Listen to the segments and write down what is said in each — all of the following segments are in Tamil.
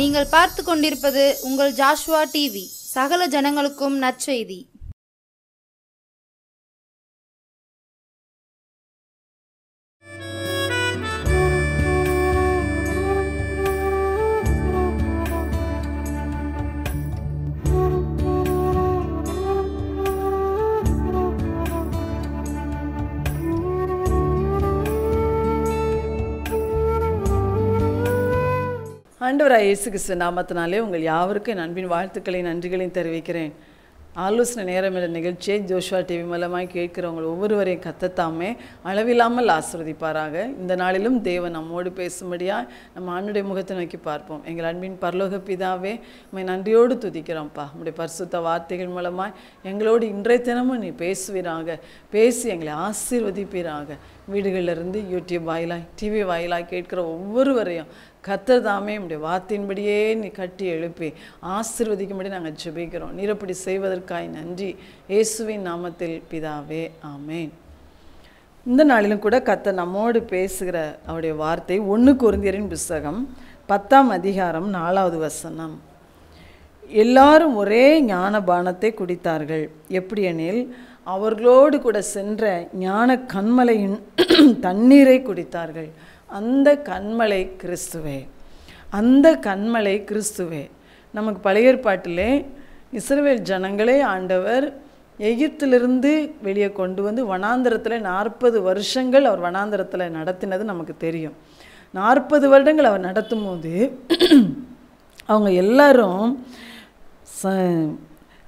நீங்கள் பார்த்து கொண்டிருப்பது உங்கள் ஜாஷ்வா டிவி. சகல ஜனங்களுக்கும் நற்செய்தி. ஆண்டவராய் இயேசு கிறிஸ்து நாமத்தினாலே உங்கள் யாவருக்கும் என் அன்பின் வாழ்த்துக்களையும் நன்றிகளையும் தெரிவிக்கிறேன். ஆலோசனை நேரமில்லை நிகழ்ச்சியை ஜோஷ்வா டிவி மூலமாக கேட்கிறவங்க ஒவ்வொருவரையும் கத்தத்தாமே அளவில்லாமல் ஆசீர்வதிப்பாராக. இந்த நாளிலும் தேவன் நம்மோடு பேசும்படியாக நம்ம ஆண்டுடைய முகத்தை நோக்கி பார்ப்போம். எங்கள் அன்பின் பரலோக பிதாவே, உம்மை நன்றியோடு துதிக்கிறோம்ப்பா. உம்முடைய பரிசுத்த வார்த்தைகள் மூலமாக எங்களோடு இன்றைய தினமும் நீ பேசுவீராக, பேசி எங்களை ஆசீர்வதிப்பீராக. வீடுகளிலிருந்து யூடியூப் வாயிலாய் டிவி வாயிலாய் கேட்கிற ஒவ்வொருவரையும் கர்த்தர் தாமே உம்முடைய வார்த்தையின்படியே நீ கட்டி எழுப்பி ஆசீர்வதிக்கும்படி நாங்கள் ஜெபிக்கிறோம். நீர் அப்படி செய்வதற்காய் நன்றி, இயேசுவின் நாமத்தில் பிதாவே, ஆமேன். இந்த நாளிலும் கூட கர்த்தர் நம்மோடு பேசுகிற அவருடைய வார்த்தை 1 கொரிந்தியரின் புஸ்தகம் 10ஆம் அதிகாரம் 4வது வசனம். எல்லாரும் ஒரே ஞானபானத்தை குடித்தார்கள். எப்படியெனில் அவர்களோடு கூட சென்ற ஞான கன்மலையின் தண்ணீரை குடித்தார்கள். அந்த கன்மலை கிறிஸ்துவே, அந்த கன்மலை கிறிஸ்துவே. நமக்கு பழைய ஏற்பாட்டிலே இஸ்ரவேல் ஜனங்களே ஆண்டவர் எகிப்திலிருந்து வெளியே கொண்டு வந்து வனாந்தரத்தில் 40 வருஷங்கள் அவர் வனாந்தரத்தில் நடத்தினது நமக்கு தெரியும். 40 வருடங்கள் அவர் நடத்தும் போது அவங்க எல்லாரும்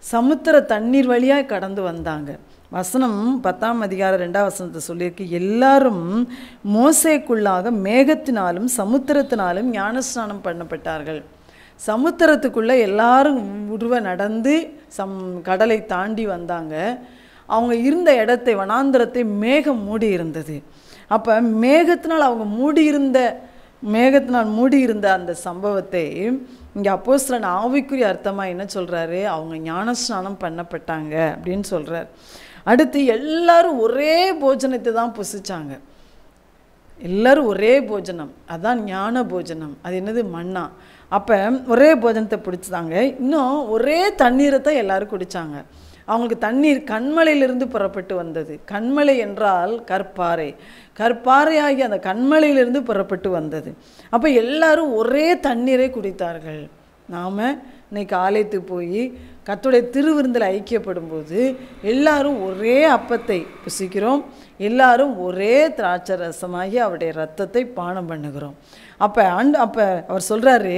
சமுத்திர தண்ணீர் வழியாக கடந்து வந்தாங்க. வசனம் 10ஆம் அதிகாரம் 2ஆம் வசனத்தை சொல்லியிருக்கு. எல்லாரும் மோசேக்குள்ளாக மேகத்தினாலும் சமுத்திரத்தினாலும் ஞானஸ்நானம் பண்ணப்பட்டார்கள். சமுத்திரத்துக்குள்ளே எல்லாரும் உருவ நடந்து கடலை தாண்டி வந்தாங்க. அவங்க இருந்த இடத்தை வனாந்திரத்தை மேகம் மூடி இருந்தது. அப்போ மேகத்தினால் மூடியிருந்த அந்த சம்பவத்தை இங்கே அப்போஸ்தலன் ஆவிக்குரிய அர்த்தமாக என்ன சொல்கிறாரு? அவங்க ஞானஸ்நானம் பண்ணப்பட்டாங்க அப்படின்னு சொல்கிறார். அடுத்து எல்லாரும் ஒரே போஜனத்தை தான் புசிச்சாங்க. எல்லாரும் ஒரே போஜனம், அதான் ஞான போஜனம். அது என்னது? மன்னா. அப்போ ஒரே போஜனத்தை பிடிச்சாங்க. இன்னும் ஒரே தண்ணீரை தான் எல்லாரும் குடித்தாங்க. அவங்களுக்கு தண்ணீர் கண்மலையிலிருந்து புறப்பட்டு வந்தது. கண்மலை என்றால் கற்பாறை, கற்பாறையாகி அந்த கண்மலையிலிருந்து புறப்பட்டு வந்தது. அப்போ எல்லாரும் ஒரே தண்ணீரை குடித்தார்கள். நாம் இன்னைக்கு ஆலயத்துக்கு போய் கர்த்தருடைய திருவிருந்தில் ஐக்கியப்படும் போது எல்லாரும் ஒரே அப்பத்தை புசிக்கிறோம், எல்லாரும் ஒரே திராட்சை ரசமாகி அவருடைய ரத்தத்தை பானம் பண்ணுகிறோம். அப்போ அவர் சொல்கிறாரு,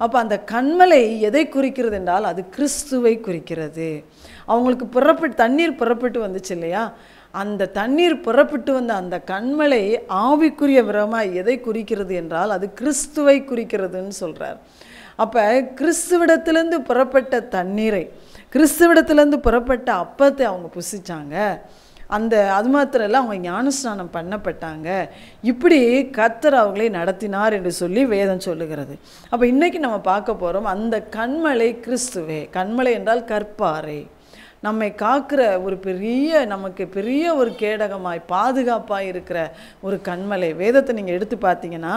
அப்போ அந்த கண்மலை எதை குறிக்கிறது என்றால் அது கிறிஸ்துவை குறிக்கிறது. அவங்களுக்கு தண்ணீர் புறப்பட்டு வந்துச்சு இல்லையா? அந்த தண்ணீர் புறப்பட்டு வந்த அந்த கண்மலை ஆவிக்குரிய விரமாக எதை குறிக்கிறது என்றால் அது கிறிஸ்துவை குறிக்கிறதுன்னு சொல்கிறார். அப்போ கிறிஸ்துவிடத்திலேருந்து புறப்பட்ட தண்ணீரை, கிறிஸ்துவிடத்திலேருந்து புறப்பட்ட அப்பத்தை அவங்க புசிச்சாங்க. அது மாத்திரம் இல்லை, அவங்க ஞானஸ்நானம் பண்ணப்பட்டாங்க. இப்படி கர்த்தர் அவர்களை நடத்தினார் என்று சொல்லி வேதம் சொல்லுகிறது. அப்போ இன்றைக்கி நம்ம பார்க்க போகிறோம் அந்த கண்மலை கிறிஸ்துவே. கண்மலை என்றால் கற்பாறை, நம்மை காக்கிற நமக்கு பெரிய ஒரு கேடகமாய் பாதுகாப்பாக இருக்கிற ஒரு கண்மலை. வேதத்தை நீங்கள் எடுத்து பார்த்தீங்கன்னா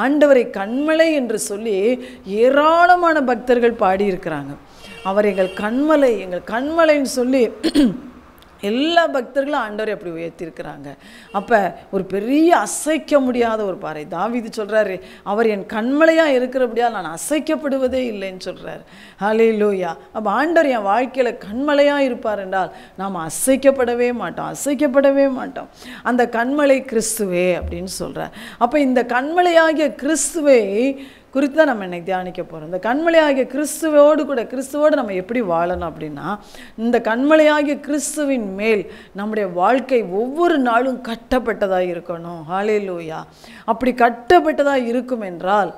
ஆண்டவரை கண்மலை என்று சொல்லி ஏராளமான பக்தர்கள் பாடியிருக்கிறாங்க. அவர் எங்கள் கண்மலைன்னு சொல்லி எல்லா பக்தர்களும் ஆண்டவரை அப்படி உயர்த்தியிருக்கிறாங்க. அப்போ ஒரு பெரிய அசைக்க முடியாத ஒரு பாறை. தாவீது சொல்கிறாரு, அவர் என் கண்மலையாக இருக்கிறபடியால் நான் அசைக்கப்படுவதே இல்லைன்னு சொல்கிறார். ஹல்லேலூயா. அப்போ ஆண்டவர் என் வாழ்க்கையில் கண்மலையாக இருப்பார் என்றால் நாம் அசைக்கப்படவே மாட்டோம். அந்த கண்மலை கிறிஸ்துவே அப்படின்னு சொல்கிறார். அப்போ இந்த கண்மலையாகிய கிறிஸ்துவை குறித்து தான் நம்ம இன்னைக்கு தியானிக்க போகிறோம். இந்த கண்மலையாகிய கிறிஸ்துவோடு நம்ம எப்படி வாழணும் அப்படின்னா, இந்த கண்மலையாகிய கிறிஸ்துவின் மேல் நம்முடைய வாழ்க்கை ஒவ்வொரு நாளும் கட்டப்பட்டதாக இருக்கணும். ஹல்லேலூயா. அப்படி கட்டப்பட்டதாக இருக்கும் என்றால்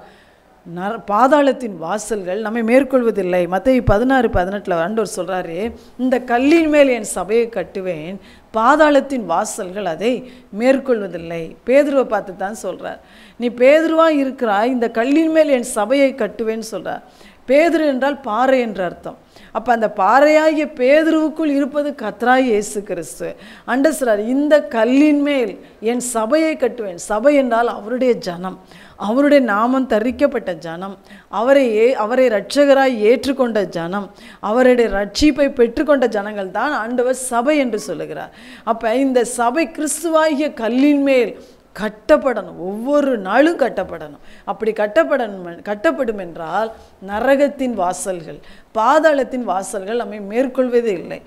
பாதாளத்தின் வாசல்கள் நம்மை மேற்கொள்வதில்லை. மத்தேயு 16:18 ஆண்டவர் சொல்கிறாரு, இந்த கல்லின் மேல் என் சபையை கட்டுவேன், பாதாளத்தின் வாசல்கள் அதை மேற்கொள்வதில்லை. பேதுருவை பார்த்து தான் சொல்கிறார், நீ பேதுருவாக இருக்கிறாய், இந்த கல்லின் மேல் என் சபையை கட்டுவேன்னு சொல்கிறார். பேதுரு என்றால் பாறை என்ற அர்த்தம். அப்போ அந்த பாறையாகிய பேதுருவுக்குள் இருப்பது கர்த்தராகிய இயேசு கிறிஸ்து. சொல்றார், இந்த கல்லின் மேல் என் சபையை கட்டுவேன். சபை என்றால் அவருடைய ஜனம், அவருடைய நாமம் தரிக்கப்பட்ட ஜனம், அவரை இரட்சகராய் ஏற்றுக்கொண்ட ஜனம், அவருடைய ரட்சிப்பை பெற்றுக்கொண்ட ஜனங்கள் தான் ஆண்டவர் சபை என்று சொல்லுகிறார். அப்போ இந்த சபை கிறிஸ்துவாகிய கல்லின் மேல் கட்டப்படணும், ஒவ்வொரு நாளும் கட்டப்படணும். அப்படி கட்டப்படும் என்றால் நரகத்தின் வாசல்கள், பாதாளத்தின் வாசல்கள் நம்மை மேற்கொள்வதே இல்லை.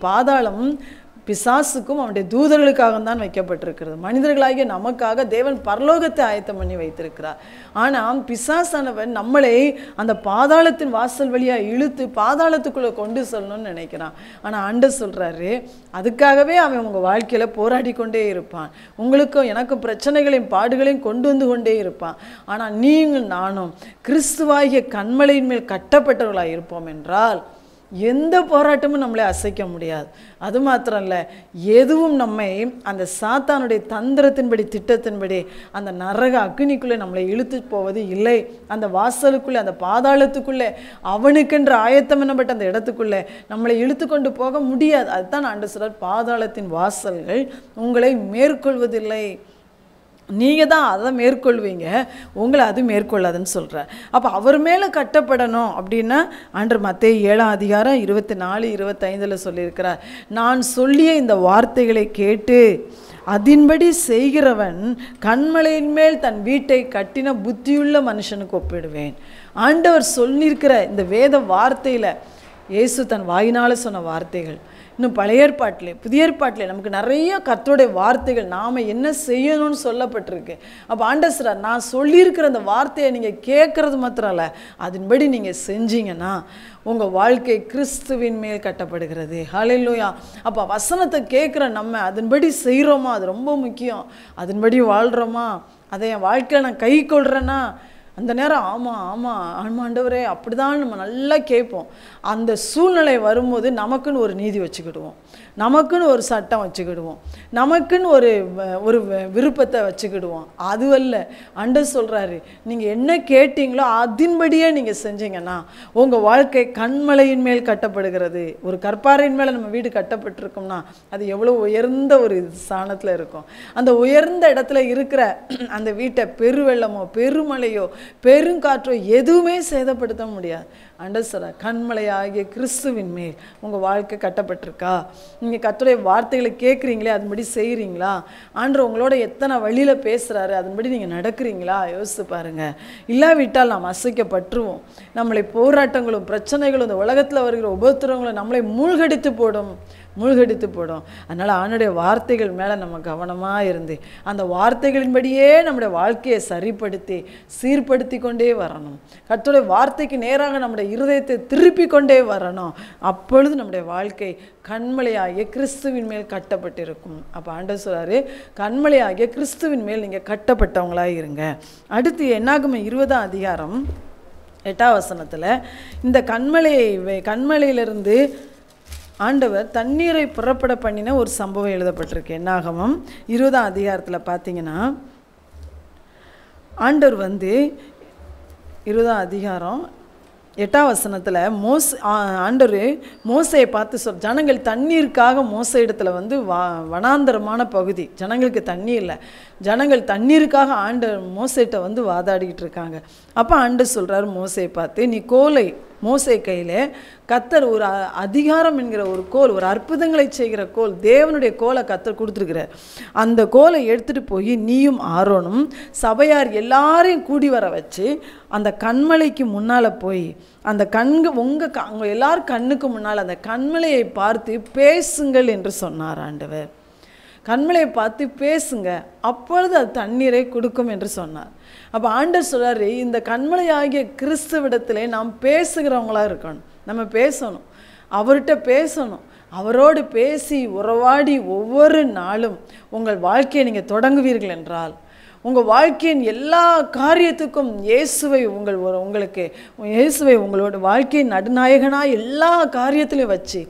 பாதாளம் பிசாசுக்கும் அவனுடைய தூதர்களுக்காக தான் வைக்கப்பட்டிருக்கிறது. மனிதர்களாகிய நமக்காக தேவன் பரலோகத்தை ஆயத்தம் பண்ணி வைத்திருக்கிறார். ஆனால் பிசாசானவன் நம்மளை அந்த பாதாளத்தின் வாசல் வழியாக இழுத்து பாதாளத்துக்குள்ளே கொண்டு செல்லணும்னு நினைக்கிறான். ஆனால் ஆண்டவர் சொல்கிறாரு, அதுக்காகவே அவன் உங்கள் வாழ்க்கையில் போராடி கொண்டே இருப்பான். உங்களுக்கும் எனக்கும் பிரச்சனைகளையும் பாடுகளையும் கொண்டு வந்து கொண்டே இருப்பான். ஆனால் நீங்கள் நானும் கிறிஸ்துவாகிய கன்மலையின் மேல் கட்டப்பட்டவர்களாக இருப்போம் என்றால் எந்த போராட்டமும் நம்மளை அசைக்க முடியாது. அது மாத்திரம் இல்லை, எதுவும் நம்மை அந்த சாத்தானுடைய தந்திரத்தின்படி திட்டத்தின்படி அந்த நரக அக்னிக்குள்ளே நம்மளை இழுத்து போவது இல்லை. அந்த வாசலுக்குள்ளே, அந்த பாதாளத்துக்குள்ளே, அவனுக்கென்று ஆயத்தம் என்னப்பட்ட அந்த இடத்துக்குள்ளே நம்மளை இழுத்து கொண்டு போக முடியாது. அதுதான் ஆண்டவர் சொல்றார், பாதாளத்தின் வாசல்கள் உங்களை மேற்கொள்வதில்லை. நீங்கள் தான் அதை மேற்கொள்வீங்க, உங்களை அது மேற்கொள்ளாதுன்னு சொல்கிறார். அப்போ அவர் மேலே கட்டப்படணும் அப்படின்னா ஆண்டவர் மத்தேயு 7:24-25 சொல்லியிருக்கிறார், நான் சொல்லிய இந்த வார்த்தைகளை கேட்டு அதன்படி செய்கிறவன் கன்மலையின் மேல் தன் வீட்டை கட்டின புத்தியுள்ள மனுஷனுக்கு ஒப்பிடுவேன். ஆண்டவர் சொல்லியிருக்கிற இந்த வேத வார்த்தையில், இயேசு தன் வாயினால் சொன்ன வார்த்தைகள், இன்னும் பழைய ஏற்பாட்டிலே புதிய ஏற்பாட்டிலே நமக்கு நிறைய கர்த்தருடைய வார்த்தைகள் நாம் என்ன செய்யணும்னு சொல்லப்பட்டிருக்கு. அப்போ ஆண்டவர் நான் சொல்லியிருக்கிற அந்த வார்த்தையை நீங்கள் கேட்குறது மாத்திரம் இல்லை, அதன்படி நீங்கள் செஞ்சீங்கன்னா உங்கள் வாழ்க்கை கிறிஸ்துவின் மேல் கட்டப்படுகிறது. ஹல்லேலூயா. அப்போ வசனத்தை கேட்குற நம்ம அதன்படி செய்கிறோமா, அது ரொம்ப முக்கியம். அதன்படி வாழ்கிறோமா, அதை என் வாழ்க்கையில் நான் கை கொள்கிறேன்னா அந்த நேரம் ஆமாம் ஆண்டவரே அப்படிதான் நம்ம நல்லா கேட்போம். அந்த சூழ்நிலை வரும்போது நமக்குன்னு ஒரு நீதி வச்சுக்கிடுவோம், நமக்குன்னு ஒரு சட்டம் வச்சுக்கிடுவோம், நமக்குன்னு ஒரு விருப்பத்தை வச்சுக்கிடுவோம். அதுவல்ல, ஆண்டவர் சொல்கிறாரு, நீங்கள் என்ன கேட்டீங்களோ அதன்படியே நீங்கள் செஞ்சீங்கன்னா உங்கள் வாழ்க்கை கன்மலையின் மேல் கட்டப்படுகிறது. ஒரு கற்பாறையின் மேலே நம்ம வீடு கட்டப்பட்டிருக்கோம்னா அது எவ்வளோ உயர்ந்த ஒரு ஸ்தானத்தில் இருக்கும். அந்த உயர்ந்த இடத்துல இருக்கிற அந்த வீட்டை பெருவெள்ளமோ பெருமழையோ பெருங்காற்றோ எதுவுமே சேதப்படுத்த முடியாது. ஆண்டவர் சொல்றார், கன்மலையாகிய கிறிஸ்துவின் மேல் உங்கள் வாழ்க்கை கட்டப்பட்டிருக்கா? நீங்கள் கர்த்தருடைய வார்த்தைகளை கேட்குறீங்களே, அதன்படி செய்கிறீங்களா? ஆண்டவர் உங்களோட எத்தனை வழியில் பேசுகிறாரு, அதன்படி நீங்கள் நடக்கிறீங்களா? யோசித்து பாருங்கள். இல்லாவிட்டால் நாம் அசைக்கப்பட்டுருவோம். நம்மளை போராட்டங்களும் பிரச்சனைகளும் இந்த உலகத்தில் வருகிற உபத்திரங்களும் நம்மளை மூழ்கடித்து போடும். அதனால் ஆண்டவருடைய வார்த்தைகள் மேலே நம்ம கவனமாக இருந்து அந்த வார்த்தைகளின்படியே நம்முடைய வாழ்க்கையை சரிப்படுத்தி சீர்படுத்தி கொண்டே வரணும். கர்த்தருடைய வார்த்தைக்கு நேராக நம்முடைய இருதயத்தை திருப்பி கொண்டே வரணும். அப்பொழுது நம்முடைய வாழ்க்கை கன்மலையாகிய கிறிஸ்துவின் மேல் கட்டப்பட்டிருக்கும். அப்போ ஆண்டவர் சொல்றாரு, கன்மலையாகிய கிறிஸ்துவின் மேல் நீங்கள் கட்டப்பட்டவங்களாக இருங்க. அடுத்து என்னாகுமே 20:8 இந்த கன்மலையிலிருந்து ஆண்டவர் தண்ணீரை புறப்பட பண்ணின ஒரு சம்பவம் எழுதப்பட்டிருக்கு. என்னாகமம் 20 பார்த்தீங்கன்னா, ஆண்டவர் 20:8 ஆண்டவர் மோசையை பார்த்து ஜனங்கள் தண்ணீருக்காக மோசை இடத்துல வனாந்தரமான பகுதி, ஜனங்களுக்கு தண்ணி இல்லை, ஜனங்கள் தண்ணீருக்காக ஆண்டவர் மோசைகிட்ட வாதாடிக்கிட்டு இருக்காங்க. அப்போ ஆண்டவர் சொல்கிறார் மோசையை பார்த்து, நீ கோலை, மோசை கையில் கர்த்தர் ஒரு அதிகாரம் என்கிற ஒரு கோல், ஒரு அற்புதங்களை செய்கிற கோல், தேவனுடைய கோலை கர்த்தர் கொடுத்துருக்கிறார். அந்த கோலை எடுத்துகிட்டு போய் நீயும் ஆரோனும் சபையார் எல்லாரையும் கூடி வர வச்சு அந்த கன்மலைக்கு முன்னால் போய் அந்த உங்கள் எல்லார் கண்ணுக்கு முன்னால் அந்த கன்மலையை பார்த்து பேசுங்கள் என்று சொன்னார் ஆண்டவர். கன்மலையை பார்த்து பேசுங்க, அப்பொழுது அது தண்ணீரை கொடுக்கும் என்று சொன்னார். அப்போ ஆண்டவர் சொல்றாரு, இந்த கன்மலையாகிய கிறிஸ்துவிடத்திலே நாம் பேசுகிறவங்களாக இருக்கணும். நம்ம பேசணும், அவர்கிட்ட பேசணும், அவரோடு பேசி உறவாடி ஒவ்வொரு நாளும் உங்கள் வாழ்க்கையை நீங்கள் தொடங்குவீர்கள் என்றால் உங்கள் வாழ்க்கையின் எல்லா காரியத்துக்கும் இயேசுவை உங்களோட வாழ்க்கையின் நடுநாயகனாக எல்லா காரியத்திலையும் வச்சு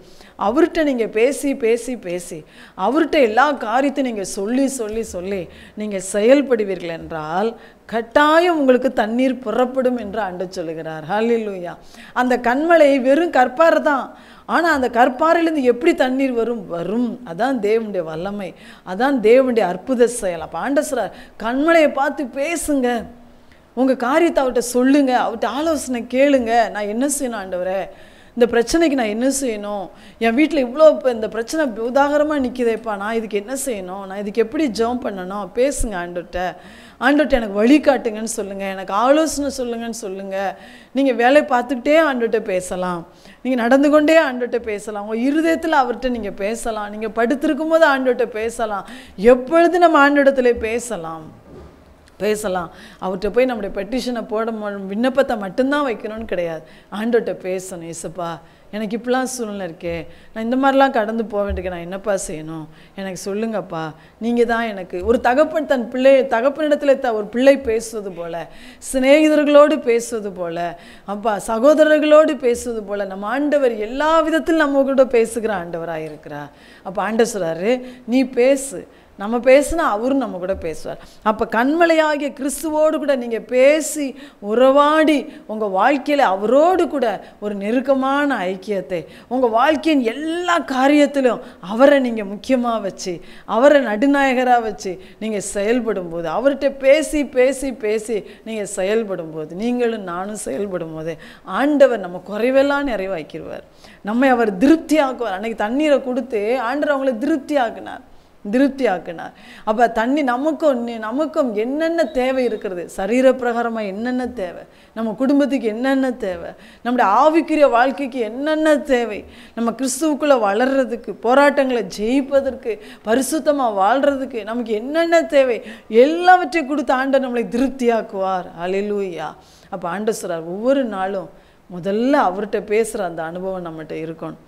அவர்கிட்ட நீங்கள் பேசி பேசி பேசி அவர்கிட்ட எல்லா காரியத்தையும் நீங்கள் சொல்லி சொல்லி சொல்லி நீங்கள் செயல்படுவீர்கள் என்றால் கட்டாயம் உங்களுக்கு தண்ணீர் புறப்படும் என்று ஆண்டவர் சொல்லுகிறார். ஹல்லேலூயா. அந்த கன்மலை வெறும் கற்பாறை தான். ஆனால் அந்த கற்பாறையிலேருந்து எப்படி தண்ணீர் வரும். அதான் தேவனுடைய வல்லமை, அதான் தேவனுடைய அற்புத செயல். அப்போ ஆண்டவர் சொல்றார், கன்மலையை பார்த்து பேசுங்க, உங்கள் காரியத்தை அவர்கிட்ட சொல்லுங்க, அவர்கிட்ட ஆலோசனை கேளுங்க. நான் என்ன செய்யணும் ஆண்டவரே, இந்த பிரச்சனைக்கு நான் என்ன செய்யணும், என் வீட்டில் இவ்வளோ இப்போ இந்த பிரச்சனை உதாகரமாக நிற்கிதேப்பா, நான் இதுக்கு என்ன செய்யணும், நான் இதுக்கு எப்படி ஜெபம் பண்ணணும், பேசுங்க ஆண்டவர்கிட்ட எனக்கு வழிகாட்டுங்கன்னு சொல்லுங்கள், எனக்கு ஆலோசனை சொல்லுங்கன்னு சொல்லுங்கள். நீங்கள் வேலை பார்த்துக்கிட்டே ஆண்டவர்கிட்ட பேசலாம், நீங்கள் நடந்து கொண்டே ஆண்டவர்கிட்ட பேசலாம், உங்கள் இருதயத்தில் அவர்கிட்ட நீங்கள் பேசலாம், நீங்கள் படுத்திருக்கும் போது ஆண்டவர்கிட்ட பேசலாம், எப்பொழுது நம்ம ஆண்டவரிடத்துல பேசலாம். அவர்கிட்ட போய் நம்முடைய பெட்டிஷனை விண்ணப்பத்தை மட்டும்தான் வைக்கணும்னு கிடையாது. ஆண்டவர்கிட்ட பேசணும். இயேசுப்பா, எனக்கு இப்படிலாம் சூழ்நிலை இருக்கே, நான் இந்த மாதிரிலாம் கடந்து போக வேண்டிய, நான் என்னப்பா செய்யணும், எனக்கு சொல்லுங்கப்பா. நீங்கள் தான் எனக்கு ஒரு தகப்பன் தகப்பனிடத்தில் ஒரு பிள்ளை பேசுவது போல, சிநேகிதர்களோடு பேசுவது போல, அப்பா சகோதரர்களோடு பேசுவது போல நம்ம ஆண்டவர் எல்லா விதத்திலும் நம்ம கூட பேசுகிற ஆண்டவராக இருக்கிறார். அப்போ ஆண்டவர் சொல்கிறாரு, நீ பேசு, நம்ம பேசினா அவரும் நம்ம கூட பேசுவார். அப்போ கன்மலையாகிய கிறிஸ்துவோடு கூட நீங்கள் பேசி உறவாடி உங்கள் வாழ்க்கையில் அவரோடு கூட ஒரு நெருக்கமான ஐக்கியத்தை, உங்கள் வாழ்க்கையின் எல்லா காரியத்திலும் அவரை நீங்கள் முக்கியமாக வச்சு, அவரை நடுநாயகராக வச்சு நீங்கள் செயல்படும் போது, அவர்கிட்ட பேசி பேசி பேசி நீங்கள் செயல்படும் போது, நீங்களும் நானும் செயல்படும் போது ஆண்டவர் நம்ம குறைவெல்லாம் நிறைவாக்கிடுவார். நம்மை அவர் திருப்தி ஆக்குவார். அன்றைக்கி தண்ணீரை கொடுத்து ஆண்டவர் அவங்களை திருப்தி ஆக்கினார். அப்போ தண்ணி நமக்கும் என்னென்ன தேவை இருக்கிறது, சரீர பிரகாரமாக என்னென்ன தேவை, நம்ம குடும்பத்துக்கு என்னென்ன தேவை, நம்முடைய ஆவிக்குரிய வாழ்க்கைக்கு என்னென்ன தேவை, நம்ம கிறிஸ்துவுக்குள்ளே வளர்கிறதுக்கு, போராட்டங்களை ஜெயிப்பதற்கு, பரிசுத்தமாக வாழ்கிறதுக்கு நமக்கு என்னென்ன தேவை, எல்லாவற்றையும் கொடுத்து ஆண்டவர் நம்மளை திருப்தியாக்குவார். அல்லேலூயா. அப்போ ஆண்டவர் சொல்றார், ஒவ்வொரு நாளும் முதல்ல அவர்கிட்ட பேசுகிற அந்த அனுபவம் நம்மகிட்ட இருக்கணும்.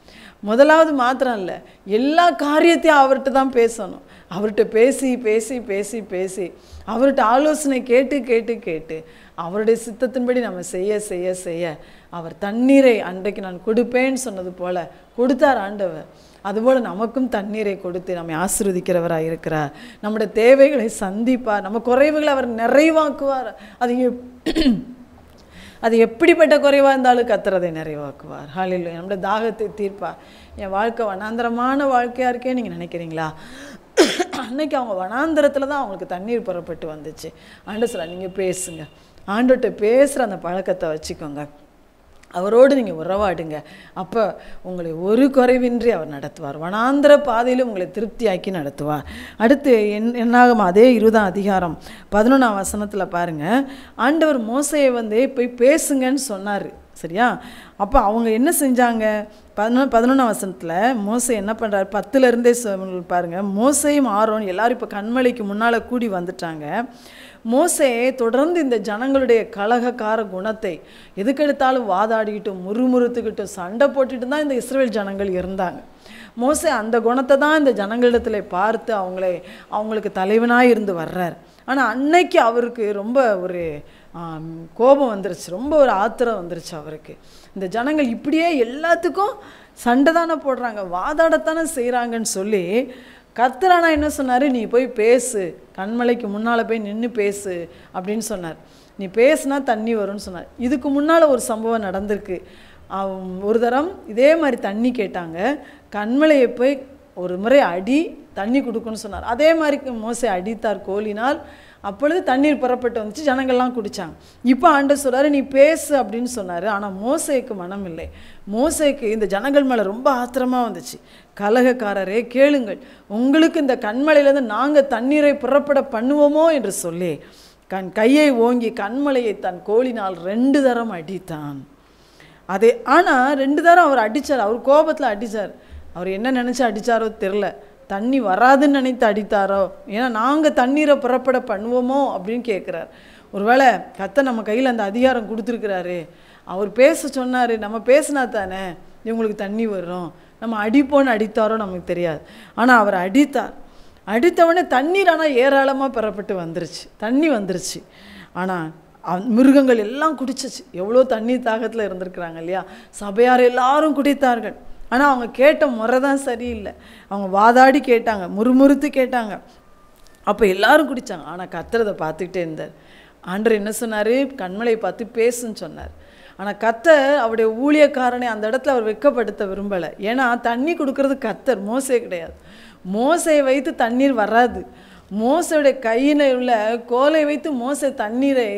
முதலாவது மாத்திரம் இல்லை, எல்லா காரியத்தையும் அவர்கிட்ட தான் பேசணும். அவர்கிட்ட பேசி பேசி பேசி பேசி அவர்கிட்ட ஆலோசனை கேட்டு கேட்டு கேட்டு அவருடைய சித்தத்தின்படி நம்ம செய்ய செய்ய செய்ய அவர் தண்ணீரை அன்றைக்கு நான் கொடுப்பேன்னு சொன்னது போல கொடுத்தார் ஆண்டவர். அதுபோல் நமக்கும் தண்ணீரை கொடுத்து நம்மை ஆசீர்வதிக்கிறவராக இருக்கிறார். நம்முடைய தேவைகளை சந்திப்பார், நம்ம குறைவுகளை அவர் நிறைவாக்குவார். அது எப்படிப்பட்ட குறைவாக இருந்தாலும் கர்த்தர் அதை நிறைவாக்குவார். ஹல்லேலூயா. நம்முடைய தாகத்தை தீர்ப்பார். என் வாழ்க்கை வனாந்தரமான வாழ்க்கையாக இருக்கே நீங்கள் நினைக்கிறீங்களா? அன்னைக்கு அவங்க வனாந்தரத்தில் தான் அவங்களுக்கு தண்ணீர் புறப்பட்டு வந்துச்சு. ஆண்டவர் சொல்றார், நீங்கள் பேசுங்க, ஆண்டவர்கிட்ட பேசுகிற அந்த பழக்கத்தை வச்சுக்கோங்க, அவரோடு நீங்கள் உறவாடுங்க. அப்போ உங்களை ஒரு குறைவின்றி அவர் நடத்துவார். வனாந்திர பாதையிலும் உங்களை திருப்தியாக்கி நடத்துவார். அடுத்து என்னாகும், அதே 20ஆம் அதிகாரம் 11ஆம் வசனத்தில் பாருங்கள், ஆண்டவர் மோசையை போய் பேசுங்கன்னு சொன்னார். சரியா? அப்போ அவங்க என்ன செஞ்சாங்க? 11ஆம் வசனத்தில் மோசே என்ன பண்ணுறாரு, 10லேருந்தே பாருங்கள். மோசேயும் ஆரோன் எல்லாரும் இப்போ கன்மலைக்கு முன்னால் கூடி வந்துட்டாங்க. மோசே தொடர்ந்து இந்த ஜனங்களுடைய கலகக்கார குணத்தை, எதுக்கெடுத்தாலும் வாதாடிக்கிட்டும் முறுமுறுத்துக்கிட்டும் சண்டை போட்டுட்டு தான் இந்த இஸ்ரவேல் ஜனங்கள் இருந்தாங்க. மோசே அந்த குணத்தை தான் இந்த ஜனங்களிடத்தில் பார்த்து அவங்களுக்கு தலைவனாக இருந்து வர்றார். ஆனால் அன்னைக்கு அவருக்கு ரொம்ப ஒரு கோபம் வந்துருச்சு, ரொம்ப ஒரு ஆத்திரம் வந்துருச்சு அவருக்கு. இந்த ஜனங்கள் இப்படியே எல்லாத்துக்கும் சண்டை தானே போடுறாங்க, வாதாடத்தானே செய்கிறாங்கன்னு சொல்லி கர்த்தரானா என்ன சொன்னார், நீ போய் பேசு, கன்மலைக்கு முன்னால் போய் நின்று பேசு அப்படின்னு சொன்னார். நீ பேசுனா தண்ணி வரும்னு சொன்னார். இதுக்கு முன்னால் ஒரு சம்பவம் நடந்திருக்கு. ஒரு தரம் இதே மாதிரி தண்ணி கேட்டாங்க, கன்மலையை போய் ஒரு முறை அடி தண்ணி கொடுக்குன்னு சொன்னார். அதே மாதிரி மோசே அடித்தார் கோலினால், அப்பொழுது தண்ணீர் புறப்பட்டு வந்துச்சு, ஜனங்கள்லாம் குடித்தாங்க. இப்போ ஆண்டவர் சொல்கிறாரு, நீ பேசு அப்படின்னு சொன்னார். ஆனால் மோசேக்கு மனம் இல்லை. மோசேக்கு இந்த ஜனங்கள் மேலே ரொம்ப ஆத்திரமாக வந்துச்சு. கலகக்காரரே கேளுங்கள், உங்களுக்கு இந்த கன்மலையிலேருந்து நாங்கள் தண்ணீரை புறப்பட பண்ணுவோமோ என்று சொல்லி கையை ஓங்கி கன்மலையை தன் கோலினால் 2 தரம் அடித்தான். ஆனால் 2 தரம் அவர் அடித்தார். அவர் கோபத்தில் அடித்தார். அவர் என்ன நினச்சி அடித்தாரோ தெரில, தண்ணி வராதுன்னு நினைத்து அடித்தாரோ, ஏன்னா நாங்கள் தண்ணீரை புறப்பட பண்ணுவோமோ அப்படின்னு கேட்குறார். ஒருவேளை கர்த்தர் நம்ம கையில் அந்த அதிகாரம் கொடுத்துருக்கிறாரு, அவர் பேச சொன்னார், நம்ம பேசினா தானே இவங்களுக்கு தண்ணி வரும், நம்ம அடிப்போன்னு அடித்தாரோ நமக்கு தெரியாது. ஆனால் அவர் அடித்தார். அடித்தவொடனே தண்ணீர் ஆனால் ஏராளமாக புறப்பட்டு தண்ணி வந்துருச்சு. ஆனால் மிருகங்கள் எல்லாம் குடிச்சிச்சு. எவ்வளோ தண்ணி தாகத்தில் இருந்திருக்கிறாங்க இல்லையா? சபையார் எல்லாரும் குடித்தார்கள். ஆனால் அவங்க கேட்ட முறை தான் சரியில்லை. அவங்க வாதாடி கேட்டாங்க, முறுமுறுத்து கேட்டாங்க. அப்போ எல்லாரும் குடித்தாங்க. ஆனால் கர்த்தர் அதை பார்த்துக்கிட்டே இருந்தார். ஆண்டவர் என்ன சொன்னார்? கண்மலையை பார்த்து பேசுன்னு சொன்னார். ஆனால் கர்த்தர் அவருடைய ஊழியக்காரனை அந்த இடத்துல அவர் வெட்கப்படுத்த விரும்பலை. ஏன்னா தண்ணி கொடுக்கறது கர்த்தர், மோசே கிடையாது. மோசையை வைத்து தண்ணீர் வராது. மோசையுடைய கையில் உள்ள கோலை வைத்து மோசை தண்ணீரை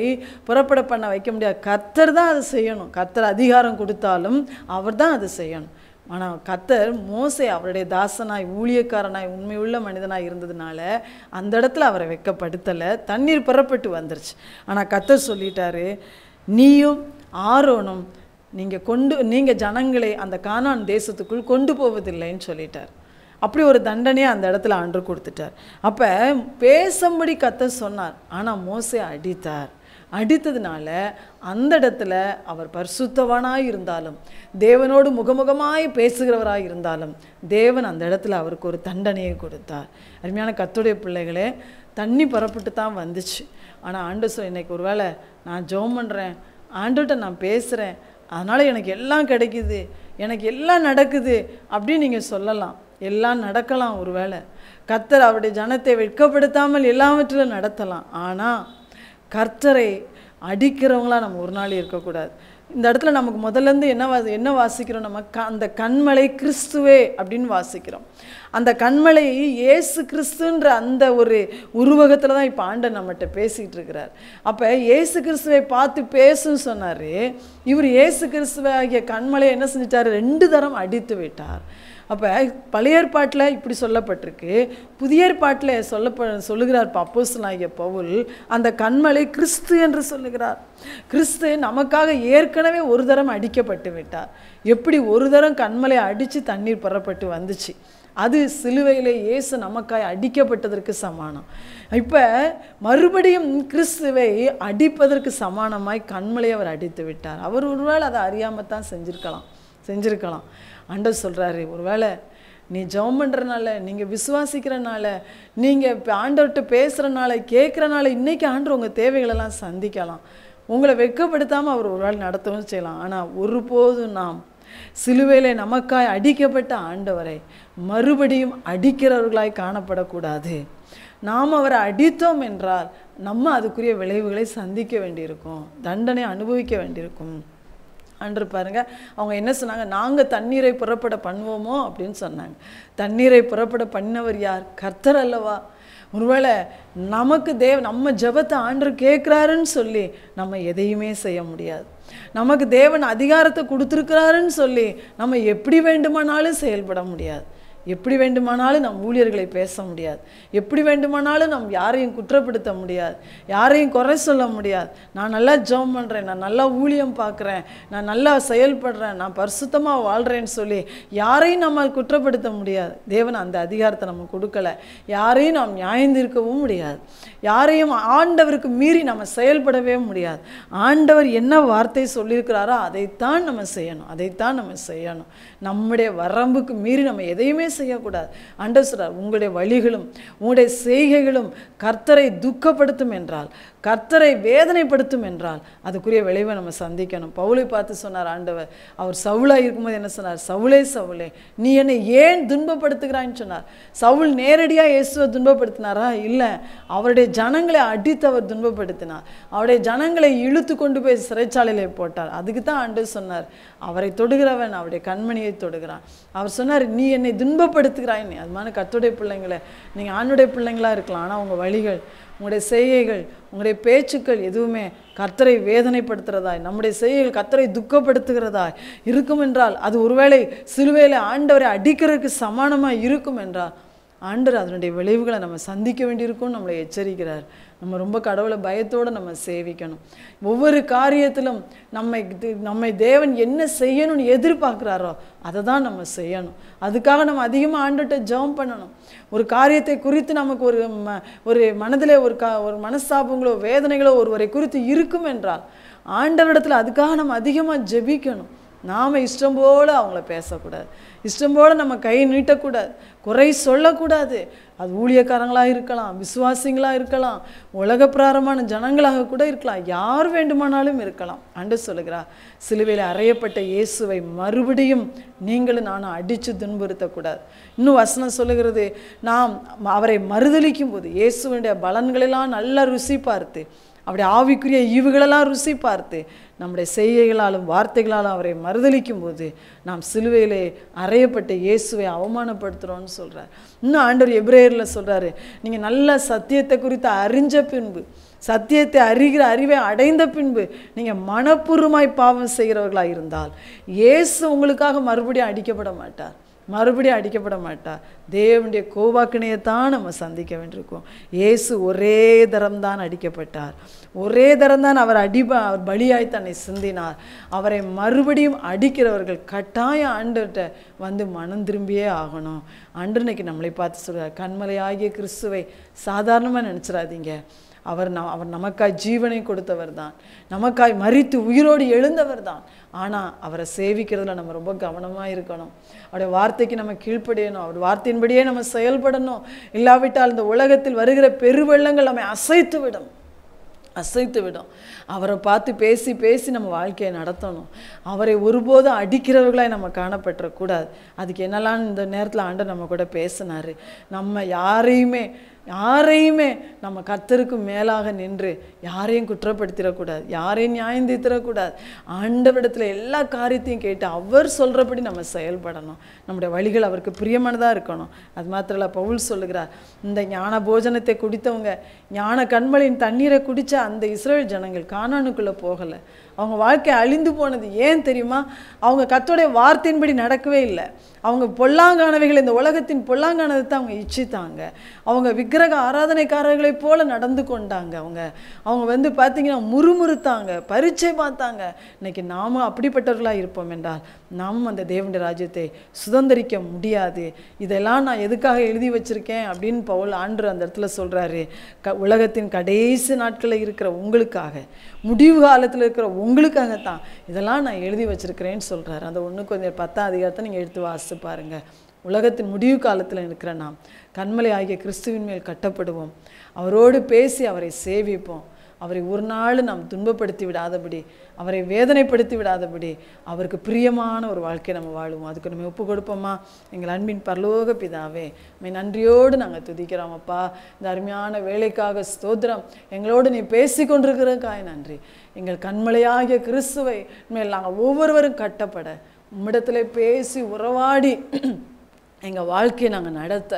புறப்பட பண்ண வைக்க முடியாது. கர்த்தர் தான் அதை செய்யணும். கர்த்தர் அதிகாரம் கொடுத்தாலும் அவர் தான் அதை செய்யணும். ஆனால் கர்த்தர் மோசே அவருடைய தாசனாய் ஊழியக்காரனாய் உண்மையுள்ள மனிதனாய் இருந்ததுனால அந்த இடத்துல அவரை வெட்கப்படுத்தலை. தண்ணீர் புறப்பட்டு வந்துருச்சு. ஆனால் கர்த்தர் சொல்லிட்டாரு, நீயும் ஆரோனும் நீங்கள் ஜனங்களை அந்த கானான் தேசத்துக்குள் கொண்டு போவதில்லைன்னு சொல்லிட்டார். அப்படி ஒரு தண்டனையை அந்த இடத்துல ஆண்டவர் கொடுத்துட்டார். அப்போ பேசும்படி கர்த்தர் சொன்னார். ஆனால் மோசே அடித்தார். அடித்ததுனால அந்த இடத்துல அவர் பரிசுத்தவானாய் இருந்தாலும், தேவனோடு முகமுகமாய் பேசுகிறவராய் இருந்தாலும், தேவன் அந்த இடத்துல அவருக்கு ஒரு தண்டனையை கொடுத்தார். அருமையான கர்த்தருடைய பிள்ளைகளே, தண்ணி புறப்பட்டு தான் வந்துச்சு. ஆனால் ஆண்டவர் இன்னைக்கு ஒரு வேளை நான் ஜெபம் பண்ணுறேன், ஆண்டவர்கிட்ட நான் பேசுகிறேன், அதனால் எனக்கு எல்லாம் கிடைக்குது, எனக்கு எல்லாம் நடக்குது அப்படின்னு நீங்கள் சொல்லலாம். எல்லாம் நடக்கலாம். ஒரு வேளை கர்த்தர் அவருடைய ஜனத்தை வெட்கப்படுத்தாமல் எல்லாவற்றிலும் நடத்தலாம். ஆனால் கர்த்தரை அடிக்கிறவங்களா நம்ம ஒரு நாள் இருக்கக்கூடாது. இந்த இடத்துல நமக்கு முதல்லேருந்து என்ன வாசிக்கிறோம்? நம்ம அந்த கண்மலை கிறிஸ்துவே அப்படின்னு வாசிக்கிறோம். அந்த கண்மலை இயேசு கிறிஸ்துன்ற அந்த ஒரு உருவகத்தில் தான் இப்போ ஆண்டவர் நம்மகிட்ட பேசிகிட்டு இருக்கிறார். அப்போ இயேசு கிறிஸ்துவை பார்த்து பேசுன்னு சொன்னார். இவர் இயேசு கிறிஸ்துவை ஆகிய கண்மலையை என்ன செஞ்சிட்டார்? 2 தரம் அடித்து விட்டார். அப்போ பழைய ஏற்பாட்டில் இப்படி சொல்லப்பட்டிருக்கு. புதிய ஏற்பாட்டில் சொல்லுகிறார் அப்போஸ்தலனாகிய பவுல், அந்த கண்மலை கிறிஸ்து என்று சொல்லுகிறார். கிறிஸ்து நமக்காக ஏற்கனவே ஒரு தரம் அடிக்கப்பட்டு விட்டார். எப்படி ஒரு தரம் கண்மலை அடித்து தண்ணீர் புறப்பட்டு வந்துச்சு, அது சிலுவையிலே இயேசு நமக்காய் அடிக்கப்பட்டதற்கு சமானம். இப்போ மறுபடியும் கிறிஸ்துவை அடிப்பதற்கு சமானமாய் கண்மலையை அவர் அடித்து விட்டார். அவர் ஒருவேளை அதை அறியாமல் தான் செஞ்சிருக்கலாம். ஆண்டவர் சொல்கிறாரு, ஒருவேளை நீ ஜெபம் பண்ணுறனால, நீங்கள் விசுவாசிக்கிறனால, நீங்கள் இப்போ ஆண்டவர்கிட்ட பேசுகிறனால, கேட்குறனால இன்றைக்கி ஆண்டவர் உங்கள் தேவைகளெல்லாம் சந்திக்கலாம். உங்களை வெட்கப்படுத்தாமல் அவர் ஒரு வேளை நடத்தவும் செய்யலாம். ஆனால் ஒருபோதும் நாம் சிலுவையிலே நமக்காய் அடிக்கப்பட்ட ஆண்டவரை மறுபடியும் அடிக்கிறவர்களாய் காணப்படக்கூடாது. நாம் அவரை அடித்தோம் என்றால் நம்ம அதுக்குரிய விளைவுகளை சந்திக்க வேண்டியிருக்கும், தண்டனை அனுபவிக்க வேண்டியிருக்கும். அன்று பாருங்கள், அவங்க என்ன சொன்னாங்க? நாங்கள் தண்ணீரை புறப்பட பண்ணுவோமோ அப்படின்னு சொன்னாங்க. தண்ணீரை புறப்பட பண்ணவர் யார்? கர்த்தர் அல்லவா? ஒருவேளை நமக்கு நம்ம ஜெபத்தை ஆண்டவர் கேட்குறாருன்னு சொல்லி நம்ம எதையுமே செய்ய முடியாது. நமக்கு தேவன் அதிகாரத்தை கொடுத்துருக்கிறாருன்னு சொல்லி நம்ம எப்படி வேண்டுமானாலும் செயல்பட முடியாது. எப்படி வேண்டுமானாலும் நம் ஊழியர்களை பேச முடியாது. எப்படி வேண்டுமானாலும் நம் யாரையும் குற்றப்படுத்த முடியாது, யாரையும் குறை சொல்ல முடியாது. நான் நல்லா ஜெபம் பண்ணுறேன், நான் நல்லா ஊழியம் பார்க்குறேன், நான் நல்லா செயல்படுறேன், நான் பரிசுத்தமாக வாழ்கிறேன்னு சொல்லி யாரையும் நம்மால் குற்றப்படுத்த முடியாது. தேவன் அந்த அதிகாரத்தை நம்ம கொடுக்கலை. யாரையும் நாம் நியாயந்திருக்கவும் முடியாது. யாரையும் ஆண்டவருக்கு மீறி நம்ம செயல்படவே முடியாது. ஆண்டவர் என்ன வார்த்தை சொல்லியிருக்கிறாரோ அதைத்தான் நம்ம செய்யணும். நம்முடைய வரம்புக்கு மீறி நம்ம எதையுமே செய்யக்கூடாது. ஆண்டவர் சொல்றார், உங்களுடைய வழிகளும் உங்களுடைய செய்கைகளும் கர்த்தரை துக்கப்படுத்தும் என்றால், கர்த்தரை வேதனைப்படுத்தும் என்றால் அதுக்குரிய விளைவை நம்ம சந்திக்கணும். பவுலை பார்த்து சொன்னார் ஆண்டவர், அவர் சவுலாக இருக்கும்போது என்ன சொன்னார்? சவுலே சவுலே, நீ என்னை ஏன் துன்பப்படுத்துகிறான்னு சொன்னார். சவுல் நேரடியாக இயேசுவை துன்பப்படுத்தினாரா? இல்லை, அவருடைய ஜனங்களை அடித்து அவர் துன்பப்படுத்தினார். அவருடைய ஜனங்களை இழுத்து கொண்டு போய் சிறைச்சாலையிலே போட்டார். அதுக்கு தான் ஆண்டவர் சொன்னார், அவரை தொடுகிறவன் அவருடைய கண்மணியை தொடுகிறான். அவர் சொன்னார், நீ என்னை துன்பப்படுத்துகிறாய். அது மாதிரி கர்த்தருடைய பிள்ளைங்களை, நீங்கள் ஆணுடைய பிள்ளைங்களாக இருக்கலாம், ஆனால் உங்கள் வழிகள், உங்களுடைய செய்கைகள், உங்களுடைய பேச்சுக்கள் எதுவுமே கர்த்தரை வேதனைப்படுத்துகிறதாய், நம்முடைய செய்கைகள் கர்த்தரை துக்கப்படுத்துகிறதாய் இருக்கும் என்றால், அது ஒருவேளை சிலுவையில் ஆண்டவரை அடிக்கிறதுக்கு சமானமாக இருக்கும் என்றால், ஆண்டவர் அதனுடைய விளைவுகளை நம்ம சந்திக்க வேண்டியிருக்கும்னு நம்மளை எச்சரிக்கிறார். நம்ம ரொம்ப கடவுளை பயத்தோடு நம்ம சேவிக்கணும். ஒவ்வொரு காரியத்திலும் நம்மை தேவன் என்ன செய்யணும்னு எதிர்பார்க்குறாரோ அதை தான் நம்ம செய்யணும். அதுக்காக நம்ம அதிகமாக ஆண்டவர்கிட்ட ஜெபம் பண்ணணும். ஒரு காரியத்தை குறித்து நமக்கு ஒரு மனதிலே ஒரு மனஸ்தாபங்களோ வேதனைகளோ ஒருவரை குறித்து இருக்கும் என்றால் ஆண்டவரிடத்தில் அதுக்காக நம்ம அதிகமாக ஜெபிக்கணும். நாம் இஷ்டம் போல் அவங்கள பேசக்கூடாது, இஷ்டம் போல் நம்ம கை நீட்டக்கூடாது, குறை சொல்லக்கூடாது. அது ஊழியக்காரங்களாக இருக்கலாம், விசுவாசிங்களாக இருக்கலாம், உலக பிராரமான ஜனங்களாக கூட இருக்கலாம், யார் வேண்டுமானாலும் இருக்கலாம். ஆண்டவர் சொல்லுகிறார், சிலுவையில் அறையப்பட்ட இயேசுவை மறுபடியும் நீங்களும் நானும் அடித்து துன்புறுத்தக்கூடாது. இன்னும் வசனம் சொல்லுகிறது, நாம் அவரை மறுதலிக்கும் போது இயேசுவினுடைய பலன்களெல்லாம் நல்லா ருசி பார்த்து, அவருடைய ஆவிக்குரிய ஈவுகளெல்லாம் ருசி பார்த்து, நம்முடைய செய்கைகளாலும் வார்த்தைகளாலும் அவரை மறுதலிக்கும் போது நாம் சிலுவையிலே அறையப்பட்ட இயேசுவை அவமானப்படுத்துகிறோன்னு சொல்கிறார். இன்னும் ஆண்டவர் எபிரேயரில் சொல்கிறாரு, நீங்கள் நல்ல சத்தியத்தை குறித்து அறிஞ்ச பின்பு, சத்தியத்தை அறிகிற அறிவை அடைந்த பின்பு நீங்கள் மனப்பூர்வமாய் பாவம் செய்கிறவர்களாக இருந்தால் இயேசு உங்களுக்காக மறுபடியும் அடிக்கப்பட மாட்டார், மறுபடியும் அடிக்கப்பட மாட்டார். தேவனுடைய கோபாக்கினையைத்தான் நம்ம சந்திக்க வேண்டியிருக்கோம். இயேசு ஒரே தரம்தான் அடிக்கப்பட்டார், ஒரே தரம்தான் அவர் அவர் பலியாய் தன்னை சிந்தினார். அவரை மறுபடியும் அடிக்கிறவர்கள் கட்டாயம் ஆண்டவர்கிட்ட வந்து மனம் திரும்பியே ஆகணும். ஆண்டவர் இன்னைக்கு நம்மளை பார்த்து சொல்கிறார், கண்மலையாகிய கிறிஸ்துவை சாதாரணமாக நினச்சிடாதீங்க. அவர் நமக்காய் ஜீவனை கொடுத்தவர் தான், நமக்காய் மரித்து உயிரோடு எழுந்தவர் தான். ஆனால் அவரை சேவிக்கிறதுல நம்ம ரொம்ப கவனமாக இருக்கணும். அவருடைய வார்த்தைக்கு நம்ம கீழ்ப்படியணும், அவர் வார்த்தையின்படியே நம்ம செயல்படணும். இல்லாவிட்டால் இந்த உலகத்தில் வருகிற பெருவெள்ளங்கள் நம்மை அசைத்து விடும். அவரை பார்த்து பேசி பேசி நம்ம வாழ்க்கையை நடத்தணும். அவரை ஒருபோதும் அடிக்கிறவர்களாய் நம்ம காணப்பட்டுறக்கூடாது. அதுக்கு என்னெல்லாம் இந்த நேரத்தில் ஆண்டவர் நம்ம கூட பேசினார். நம்ம யாரையுமே நம்ம கர்த்தருக்கு மேலாக நின்று யாரையும் குற்றப்படுத்திடக்கூடாது, யாரையும் நியாயம் தீர்த்திடக்கூடாது. ஆண்டவரிடத்தில் எல்லா காரியத்தையும் கேட்டு அவர் சொல்கிறபடி நம்ம செயல்படணும். நம்முடைய வழிகள் அவருக்கு பிரியமானதாக இருக்கணும். அது மாத்திரம் இல்லை, பவுல் சொல்லுகிறார், இந்த ஞான போஜனத்தை குடித்தவங்க, ஞான கண்மலையின் தண்ணீரை குடித்த அந்த இஸ்ரவேல் ஜனங்கள் கானானுக்குள்ளே போகலை. அவங்க வாழ்க்கை அழிந்து போனது ஏன் தெரியுமா? அவங்க கர்த்தருடைய வார்த்தையின்படி நடக்கவே இல்லை. அவங்க பொல்லாங்கானவைகள், இந்த உலகத்தின் பொல்லாங்கானதை அவங்க இச்சித்தாங்க. அவங்க விக்கிரக ஆராதனைக்காரர்களைப் போல நடந்து கொண்டாங்க. அவங்க பார்த்தீங்கன்னா முறுமுறுத்தாங்க, பரீட்சை பார்த்தாங்க. இன்னைக்கு நாம அப்படிப்பட்டவர்களாக இருப்போம் என்றால் நாம் அந்த தேவனுடைய ராஜ்யத்தை சுதந்திரிக்க முடியாது. இதெல்லாம் நான் எதுக்காக எழுதி வச்சிருக்கேன் அப்படின்னு பவுல் ஆண்டவர் அந்த இடத்துல சொல்கிறாரு. உலகத்தின் கடைசி நாட்களில் இருக்கிற உங்களுக்காக, முடிவு காலத்தில் இருக்கிற உங்களுக்காகத்தான் இதெல்லாம் நான் எழுதி வச்சிருக்கிறேன்னு சொல்கிறாரு. அந்த 1 Corinthians 10ஆம் அதிகாரத்தை நீங்கள் எடுத்து வாசித்து பாருங்கள். உலகத்தின் முடிவு காலத்தில் இருக்கிற நாம் கண்மலை ஆகிய கிறிஸ்துவின் மேல் கட்டப்படுவோம். அவரோடு பேசி அவரை சேவிப்போம். அவரை ஒரு நாள் நாம் துன்பப்படுத்தி விடாதபடி, அவரை வேதனைப்படுத்தி விடாதபடி அவருக்கு பிரியமான ஒரு வாழ்க்கையை நம்ம வாழுவோம். அதுக்கு நம்ம ஒப்பு கொடுப்போமா? எங்கள் அன்பின் பரலோக பிதாவே, நன்றியோடு நாங்கள் துதிக்கிறோம் அப்பா. இந்த அருமையான வேலைக்காக ஸ்தோத்திரம். எங்களோடு நீ பேசி கொண்டிருக்கிறதுக்காக நன்றி. எங்கள் கண்மலையாகிய கிறிஸ்துவை மேல் நாங்கள் ஒவ்வொருவரும் கட்டப்பட உம்மிடத்தில் பேசி உறவாடி எங்கள் வாழ்க்கையை நாங்கள் நடத்த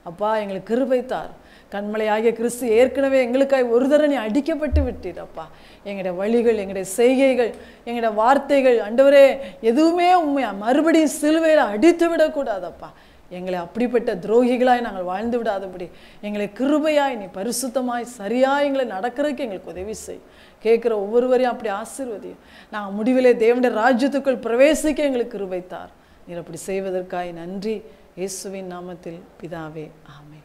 அப்பா எங்களுக்கு கிருபை தார். கண்மலையாகிய கிறிஸ்து ஏற்கனவே எங்களுக்காய் ஒரு தடவை நீ அடிக்கப்பட்டு விட்டீரப்பா. எங்களுடைய வழிகள், எங்களுடைய செய்கைகள், எங்களுடைய வார்த்தைகள் ஆண்டவரே எதுவுமே உண்மையா மறுபடியும் சிலுவையில் அடித்து விடக்கூடாதப்பா. எங்களை அப்படிப்பட்ட துரோகிகளாய் நாங்கள் வாழ்ந்து விடாதபடி எங்களை கிருபையாய் நீ பரிசுத்தமாய் சரியாய் எங்களை நடக்கிறதுக்கு எங்களுக்கு உதவி செய். கேட்குற ஒவ்வொருவரையும் அப்படி ஆசீர்வதியும். நாங்கள் முடிவிலே தேவனுடைய ராஜ்யத்துக்குள் பிரவேசிக்க எங்களுக்கு கிருபை தார். நீர் அப்படி செய்வதற்காய் நன்றி. இயேசுவின் நாமத்தில் பிதாவே, ஆமென்.